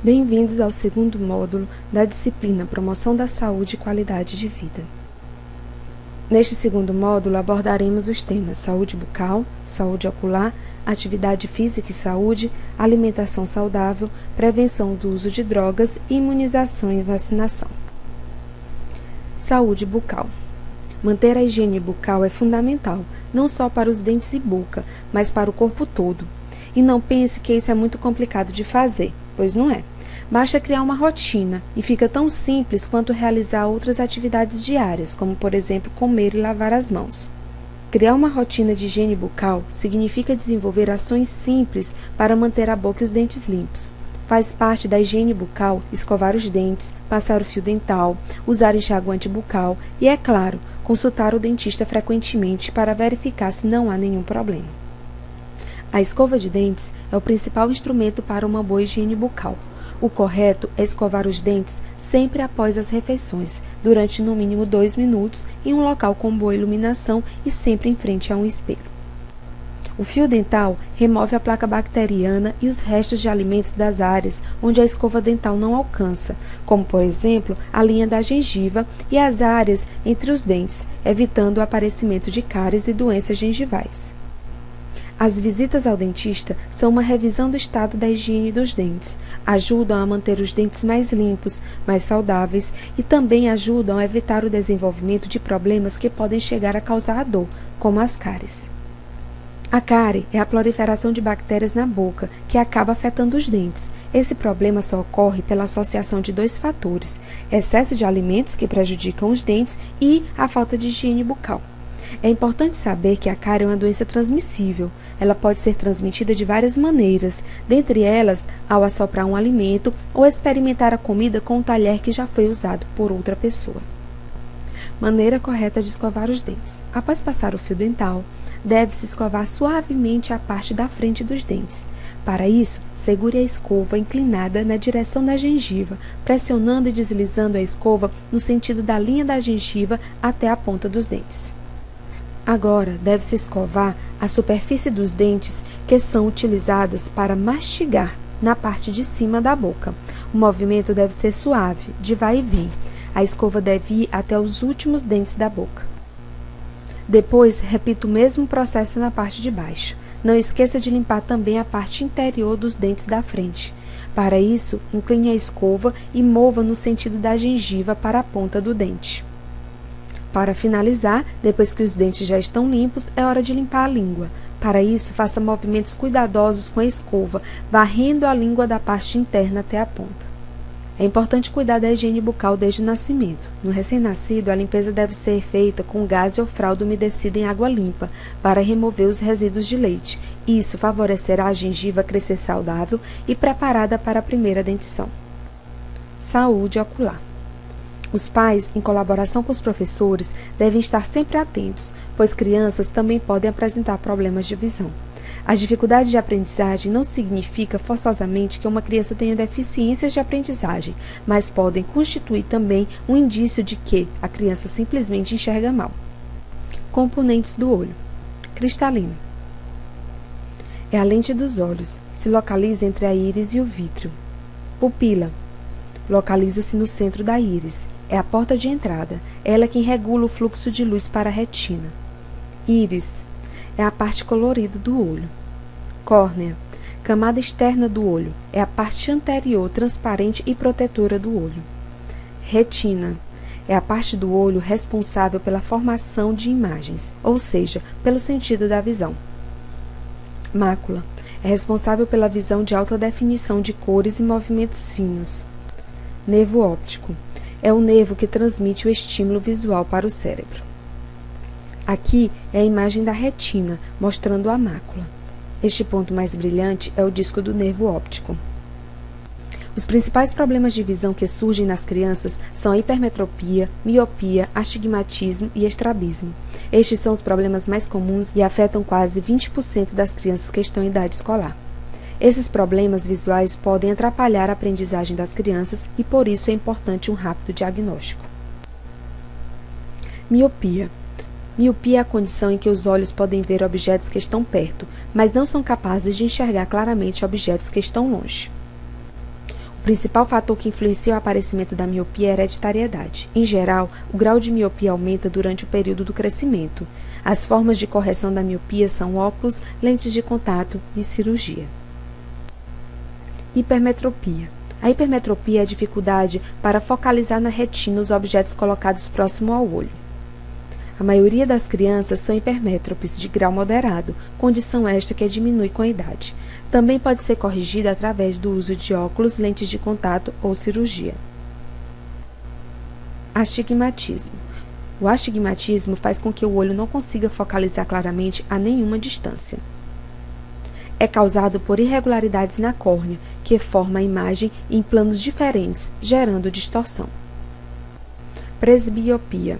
Bem-vindos ao segundo módulo da disciplina Promoção da Saúde e Qualidade de Vida. Neste segundo módulo abordaremos os temas saúde bucal, saúde ocular, atividade física e saúde, alimentação saudável, prevenção do uso de drogas, imunização e vacinação. Saúde bucal. Manter a higiene bucal é fundamental, não só para os dentes e boca, mas para o corpo todo. E não pense que isso é muito complicado de fazer, pois não é. Basta criar uma rotina e fica tão simples quanto realizar outras atividades diárias, como por exemplo comer e lavar as mãos. Criar uma rotina de higiene bucal significa desenvolver ações simples para manter a boca e os dentes limpos. Faz parte da higiene bucal escovar os dentes, passar o fio dental, usar enxaguante bucal e, é claro, consultar o dentista frequentemente para verificar se não há nenhum problema. A escova de dentes é o principal instrumento para uma boa higiene bucal. O correto é escovar os dentes sempre após as refeições, durante no mínimo 2 minutos, em um local com boa iluminação e sempre em frente a um espelho. O fio dental remove a placa bacteriana e os restos de alimentos das áreas onde a escova dental não alcança, como por exemplo a linha da gengiva e as áreas entre os dentes, evitando o aparecimento de cáries e doenças gengivais. As visitas ao dentista são uma revisão do estado da higiene dos dentes, ajudam a manter os dentes mais limpos, mais saudáveis e também ajudam a evitar o desenvolvimento de problemas que podem chegar a causar a dor, como as cáries. A cárie é a proliferação de bactérias na boca, que acaba afetando os dentes. Esse problema só ocorre pela associação de 2 fatores: excesso de alimentos que prejudicam os dentes e a falta de higiene bucal. É importante saber que a cárie é uma doença transmissível. Ela pode ser transmitida de várias maneiras, dentre elas ao assoprar um alimento ou experimentar a comida com um talher que já foi usado por outra pessoa. Maneira correta de escovar os dentes. Após passar o fio dental, deve-se escovar suavemente a parte da frente dos dentes. Para isso, segure a escova inclinada na direção da gengiva, pressionando e deslizando a escova no sentido da linha da gengiva até a ponta dos dentes. Agora, deve-se escovar a superfície dos dentes que são utilizadas para mastigar na parte de cima da boca. O movimento deve ser suave, de vai e vem. A escova deve ir até os últimos dentes da boca. Depois, repita o mesmo processo na parte de baixo. Não esqueça de limpar também a parte interior dos dentes da frente. Para isso, incline a escova e mova no sentido da gengiva para a ponta do dente. Para finalizar, depois que os dentes já estão limpos, é hora de limpar a língua. Para isso, faça movimentos cuidadosos com a escova, varrendo a língua da parte interna até a ponta. É importante cuidar da higiene bucal desde o nascimento. No recém-nascido, a limpeza deve ser feita com gaze ou fralda umedecida em água limpa, para remover os resíduos de leite. Isso favorecerá a gengiva crescer saudável e preparada para a primeira dentição. Saúde ocular. Os pais, em colaboração com os professores, devem estar sempre atentos, pois crianças também podem apresentar problemas de visão. As dificuldades de aprendizagem não significa forçosamente que uma criança tenha deficiências de aprendizagem, mas podem constituir também um indício de que a criança simplesmente enxerga mal. Componentes do olho. Cristalino. É a lente dos olhos. Se localiza entre a íris e o vítreo. Pupila. Localiza-se no centro da íris. É a porta de entrada. Ela é quem regula o fluxo de luz para a retina. Íris. É a parte colorida do olho. Córnea. Camada externa do olho. É a parte anterior, transparente e protetora do olho. Retina. É a parte do olho responsável pela formação de imagens, ou seja, pelo sentido da visão. Mácula. É responsável pela visão de alta definição de cores e movimentos finos. Nervo óptico. É o nervo que transmite o estímulo visual para o cérebro. Aqui é a imagem da retina, mostrando a mácula. Este ponto mais brilhante é o disco do nervo óptico. Os principais problemas de visão que surgem nas crianças são a hipermetropia, miopia, astigmatismo e estrabismo. Estes são os problemas mais comuns e afetam quase 20% das crianças que estão em idade escolar. Esses problemas visuais podem atrapalhar a aprendizagem das crianças e, por isso, é importante um rápido diagnóstico. Miopia. Miopia é a condição em que os olhos podem ver objetos que estão perto, mas não são capazes de enxergar claramente objetos que estão longe. O principal fator que influencia o aparecimento da miopia é a hereditariedade. Em geral, o grau de miopia aumenta durante o período do crescimento. As formas de correção da miopia são óculos, lentes de contato e cirurgia. Hipermetropia. A hipermetropia é a dificuldade para focalizar na retina os objetos colocados próximo ao olho. A maioria das crianças são hipermétropes de grau moderado, condição esta que diminui com a idade. Também pode ser corrigida através do uso de óculos, lentes de contato ou cirurgia. Astigmatismo. O astigmatismo faz com que o olho não consiga focalizar claramente a nenhuma distância. É causado por irregularidades na córnea, que forma a imagem em planos diferentes, gerando distorção. Presbiopia.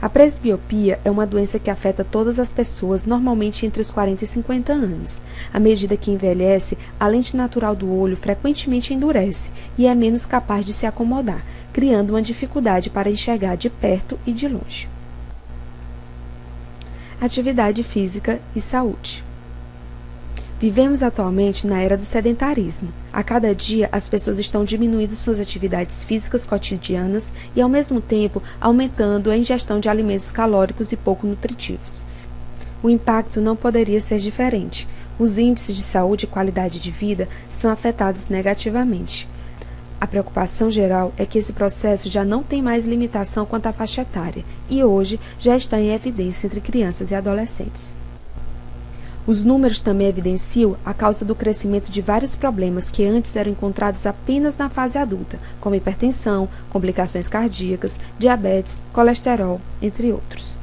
A presbiopia é uma doença que afeta todas as pessoas, normalmente entre os 40 e 50 anos. À medida que envelhece, a lente natural do olho frequentemente endurece e é menos capaz de se acomodar, criando uma dificuldade para enxergar de perto e de longe. Atividade física e saúde. Vivemos atualmente na era do sedentarismo. A cada dia, as pessoas estão diminuindo suas atividades físicas cotidianas e, ao mesmo tempo, aumentando a ingestão de alimentos calóricos e pouco nutritivos. O impacto não poderia ser diferente. Os índices de saúde e qualidade de vida são afetados negativamente. A preocupação geral é que esse processo já não tem mais limitação quanto à faixa etária e hoje já está em evidência entre crianças e adolescentes. Os números também evidenciam a causa do crescimento de vários problemas que antes eram encontrados apenas na fase adulta, como hipertensão, complicações cardíacas, diabetes, colesterol, entre outros.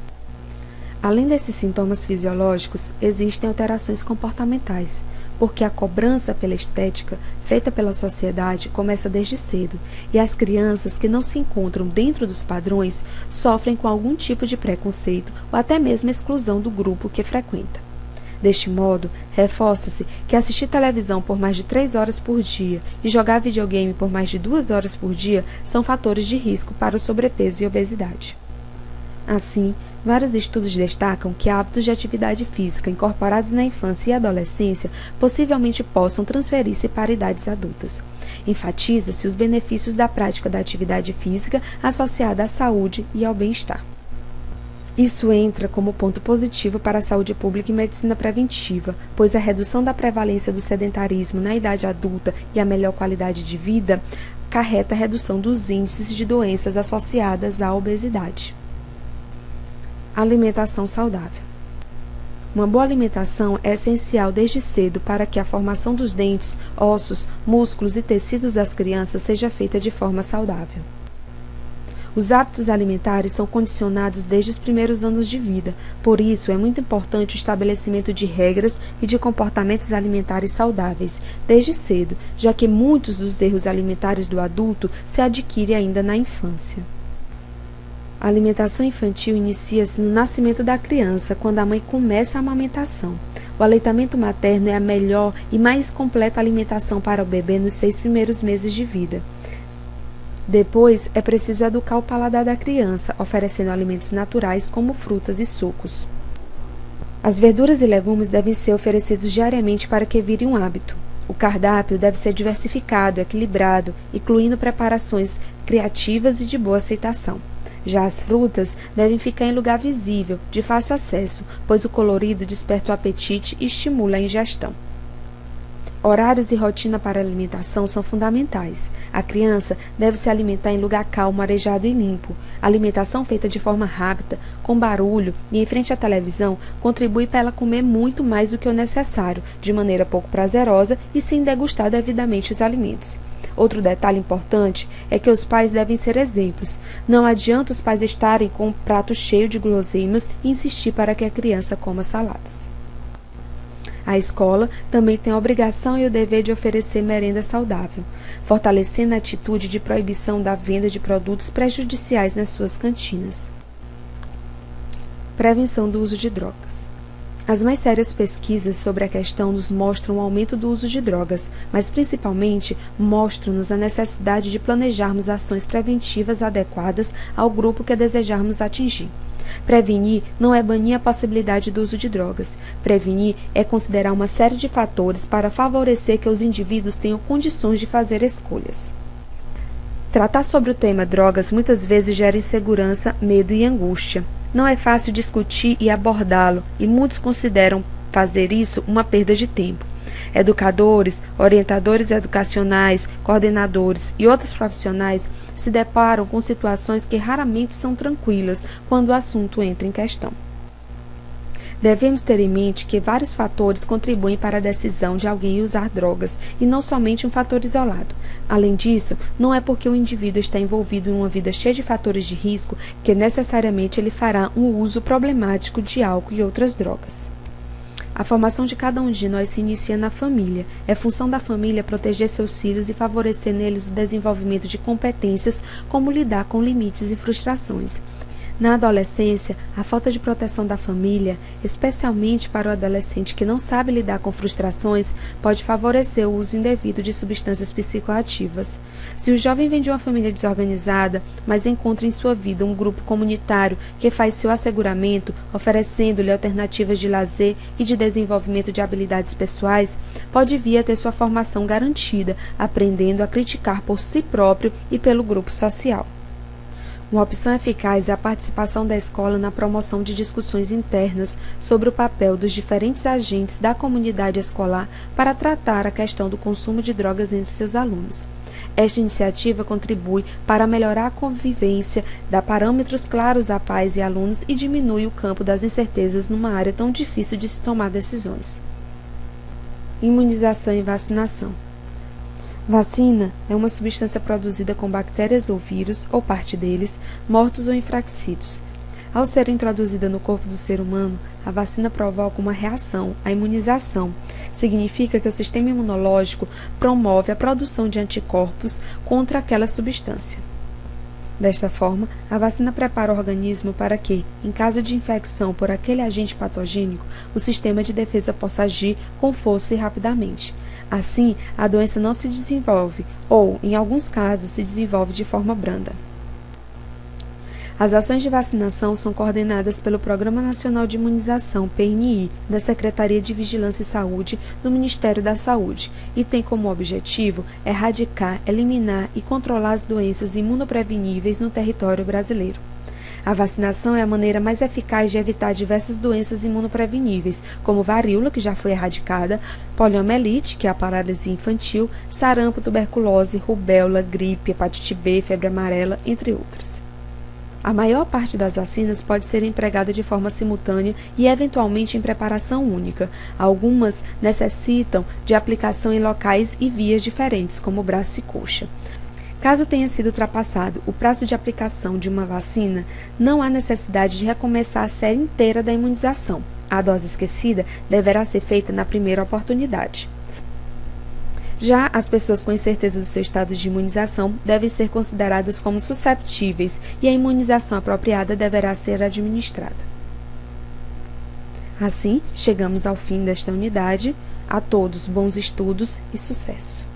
Além desses sintomas fisiológicos, existem alterações comportamentais, porque a cobrança pela estética feita pela sociedade começa desde cedo, e as crianças que não se encontram dentro dos padrões sofrem com algum tipo de preconceito ou até mesmo exclusão do grupo que frequenta. Deste modo, reforça-se que assistir televisão por mais de 3 horas por dia e jogar videogame por mais de 2 horas por dia são fatores de risco para o sobrepeso e obesidade. Assim, vários estudos destacam que hábitos de atividade física incorporados na infância e adolescência possivelmente possam transferir-se para idades adultas. Enfatiza-se os benefícios da prática da atividade física associada à saúde e ao bem-estar. Isso entra como ponto positivo para a saúde pública e medicina preventiva, pois a redução da prevalência do sedentarismo na idade adulta e a melhor qualidade de vida acarreta a redução dos índices de doenças associadas à obesidade. Alimentação saudável. Uma boa alimentação é essencial desde cedo para que a formação dos dentes, ossos, músculos e tecidos das crianças seja feita de forma saudável. Os hábitos alimentares são condicionados desde os primeiros anos de vida, por isso é muito importante o estabelecimento de regras e de comportamentos alimentares saudáveis, desde cedo, já que muitos dos erros alimentares do adulto se adquirem ainda na infância. A alimentação infantil inicia-se no nascimento da criança, quando a mãe começa a amamentação. O aleitamento materno é a melhor e mais completa alimentação para o bebê nos 6 primeiros meses de vida. Depois, é preciso educar o paladar da criança, oferecendo alimentos naturais como frutas e sucos. As verduras e legumes devem ser oferecidos diariamente para que virem um hábito. O cardápio deve ser diversificado, equilibrado, incluindo preparações criativas e de boa aceitação. Já as frutas devem ficar em lugar visível, de fácil acesso, pois o colorido desperta o apetite e estimula a ingestão. Horários e rotina para a alimentação são fundamentais. A criança deve se alimentar em lugar calmo, arejado e limpo. A alimentação feita de forma rápida, com barulho e em frente à televisão contribui para ela comer muito mais do que o necessário, de maneira pouco prazerosa e sem degustar devidamente os alimentos. Outro detalhe importante é que os pais devem ser exemplos. Não adianta os pais estarem com um prato cheio de guloseimas e insistir para que a criança coma saladas. A escola também tem a obrigação e o dever de oferecer merenda saudável, fortalecendo a atitude de proibição da venda de produtos prejudiciais nas suas cantinas. Prevenção do uso de drogas. As mais sérias pesquisas sobre a questão nos mostram o aumento do uso de drogas, mas principalmente mostram-nos a necessidade de planejarmos ações preventivas adequadas ao grupo que desejarmos atingir. Prevenir não é banir a possibilidade do uso de drogas. Prevenir é considerar uma série de fatores para favorecer que os indivíduos tenham condições de fazer escolhas. Tratar sobre o tema drogas muitas vezes gera insegurança, medo e angústia. Não é fácil discutir e abordá-lo, e muitos consideram fazer isso uma perda de tempo. Educadores, orientadores educacionais, coordenadores e outros profissionais se deparam com situações que raramente são tranquilas quando o assunto entra em questão. Devemos ter em mente que vários fatores contribuem para a decisão de alguém usar drogas, e não somente um fator isolado. Além disso, não é porque o indivíduo está envolvido em uma vida cheia de fatores de risco que necessariamente ele fará um uso problemático de álcool e outras drogas. A formação de cada um de nós se inicia na família. É função da família proteger seus filhos e favorecer neles o desenvolvimento de competências como lidar com limites e frustrações. Na adolescência, a falta de proteção da família, especialmente para o adolescente que não sabe lidar com frustrações, pode favorecer o uso indevido de substâncias psicoativas. Se o jovem vem de uma família desorganizada, mas encontra em sua vida um grupo comunitário que faz seu asseguramento, oferecendo-lhe alternativas de lazer e de desenvolvimento de habilidades pessoais, pode vir a ter sua formação garantida, aprendendo a criticar por si próprio e pelo grupo social. Uma opção eficaz é a participação da escola na promoção de discussões internas sobre o papel dos diferentes agentes da comunidade escolar para tratar a questão do consumo de drogas entre seus alunos. Esta iniciativa contribui para melhorar a convivência, dá parâmetros claros a pais e alunos e diminui o campo das incertezas numa área tão difícil de se tomar decisões. Imunização e vacinação. Vacina é uma substância produzida com bactérias ou vírus, ou parte deles, mortos ou enfraquecidos. Ao ser introduzida no corpo do ser humano, a vacina provoca uma reação, a imunização. Significa que o sistema imunológico promove a produção de anticorpos contra aquela substância. Desta forma, a vacina prepara o organismo para que, em caso de infecção por aquele agente patogênico, o sistema de defesa possa agir com força e rapidamente. Assim, a doença não se desenvolve ou, em alguns casos, se desenvolve de forma branda. As ações de vacinação são coordenadas pelo Programa Nacional de Imunização, PNI, da Secretaria de Vigilância e Saúde do Ministério da Saúde e tem como objetivo erradicar, eliminar e controlar as doenças imunopreveníveis no território brasileiro. A vacinação é a maneira mais eficaz de evitar diversas doenças imunopreveníveis, como varíola, que já foi erradicada, poliomielite, que é a paralisia infantil, sarampo, tuberculose, rubéola, gripe, hepatite B, febre amarela, entre outras. A maior parte das vacinas pode ser empregada de forma simultânea e, eventualmente, em preparação única. Algumas necessitam de aplicação em locais e vias diferentes, como braço e coxa. Caso tenha sido ultrapassado o prazo de aplicação de uma vacina, não há necessidade de recomeçar a série inteira da imunização. A dose esquecida deverá ser feita na primeira oportunidade. Já as pessoas com incerteza do seu estado de imunização devem ser consideradas como susceptíveis e a imunização apropriada deverá ser administrada. Assim, chegamos ao fim desta unidade. A todos, bons estudos e sucesso!